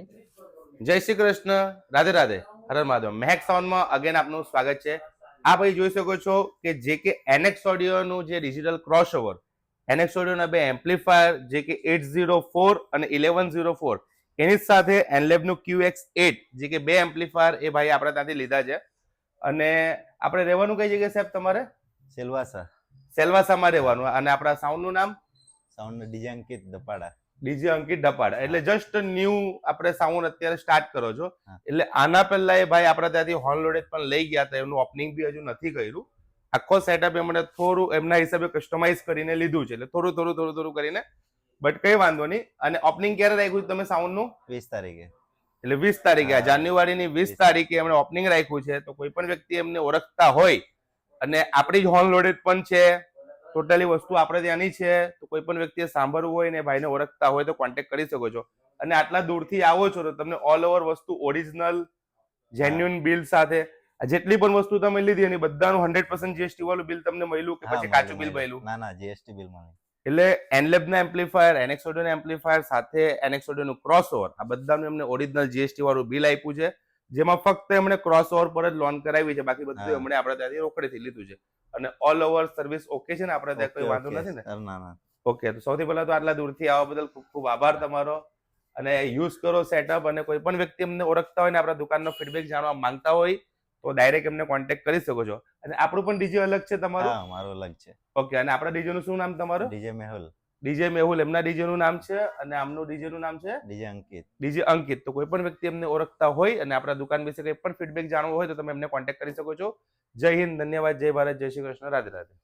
જય શ્રી કૃષ્ણ, રાધે રાધે, હર મહાદેવ. મહેક સાઉન્ડમાં અગેન આપનું સ્વાગત છે. આપ અહીં જોઈ શકો છો કે જે કે એનએક્સ ઓડિયોનું જે ડિજિટલ ક્રોસઓવર, એનએક્સ ઓડિયોના બે એમ્પ્લીફાયર જે કે 804 અને 1104 એની સાથે એનલેબનું QX8 જે કે બે એમ્પ્લીફાયર એ ભાઈ આપણે ત્યાંથી લીધા છે. અને આપણે રહેવાનું કઈ જગ્યાએ સાહેબ તમારે? સેલવાસા. સેલવાસામાં રહેવાનું. અને આપણા સાઉન્ડનું નામ? સાઉન્ડ ડીજે અંકિત ધપાડા. ડીજે અંકિત ધપાડા. એટલે જસ્ટ ન્યૂ આપણે સાઉન્ડ અત્યારે સ્ટાર્ટ કરો છો. હા. એટલે આના પહેલા એ ભાઈ આપણા ત્યાંથી હોર્ન લોડેડ પણ લઈ ગયા હતા. એમનું ઓપનિંગ બી હજુ નથી કર્યું. આખો સેટઅપ એમણે થોડું એમના હિસાબે કસ્ટમાઇઝ કરીને લીધું છે. એટલે થોડું કરીને, બટ કઈ વાંધો નહીં. અને ઓપનિંગ ક્યારે રાખ્યું છે તમે સાઉન્ડનું? 20 તારીખે. એટલે 20 તારીખે, હા. જાન્યુઆરીની 20 તારીખે એમણે ઓપનિંગ રાખ્યું છે. તો કોઈ પણ વ્યક્તિ એમને ઓળખતા હોય અને આપણી જ હોર્ન લોડેડ પણ છે, ટોટલી વસ્તુ આપણે ત્યાંની છે, તો કોઈ પણ વ્યક્તિએ સાંભળવું હોય ને ભાઈને ઓળખતા હોય તો કોન્ટેક્ટ કરી શકો છો. અને આટલા દૂરથી આવો છો તો તમને ઓલ ઓવર વસ્તુ ઓરિજિનલ જેન્યુઅન બિલ સાથે જેટલી પણ વસ્તુ તમે લીધી એની બધાનું 100% જીએસટી વાળું બિલ તમને મળ્યું કે પછી કાચું બિલ મળ્યું? ના, જીએસટી બિલ મળ્યું. એટલે એનલેબના એમ્પ્લીફાયર, એનએક્સ ઓડિયોના એમ્પ્લીફાયર સાથે એનએક્સ ઓડિયોનું ક્રોસઓવર, આ બધાનું એમને ઓરિજિનલ જીએસટી વાળું બિલ આપ્યું છે, જેમાં ફક્ત એમણે ક્રોસઓવર પર જ લોન કરાવી છે. બાકી બધું એમણે આપણે ત્યાંથી રોકડેથી લીધું છે. અને ઓલ ઓવર સર્વિસ ઓકે છે ને? આપણે ત્યાં કોઈ વાંધો નથી ને? ના. ઓકે, તો સૌથી પહેલા તો આટલા દૂરથી આવવા બદલ ખૂબ ખૂબ આભાર તમારો. અને યુઝ કરો સેટઅપ. અને કોઈ પણ વ્યક્તિ એમને ઓળખતા હોય ને આપણા દુકાનનો ફીડબેક જાણવા માંગતા હોય તો ડાયરેક્ટ એમને કોન્ટેક્ટ કરી શકો છો. અને આપણું પણ ડીજે અલગ છે તમારું? હા, મારું અલગ છે. ઓકે. અને આપણા ડીજે નું શું નામ તમારું? ડીજે મેહુલ. ડીજે મેહુલ એમના ડીજે નું નામ છે. અને આમનું ડીજે નું નામ છે ડીજે અંકિત. ડીજે અંકિત. તો કોઈ પણ વ્યક્તિ એમને ઓળખતા હોય અને આપણા દુકાન વિશે કંઈ પણ ફીડબેક જાણવો હોય તો તમે એમને કોન્ટેક્ટ કરી શકો છો. જય હિન્દ, ધન્યવાદ, જય ભારત, જય શ્રી કૃષ્ણ, રાધે રાધે.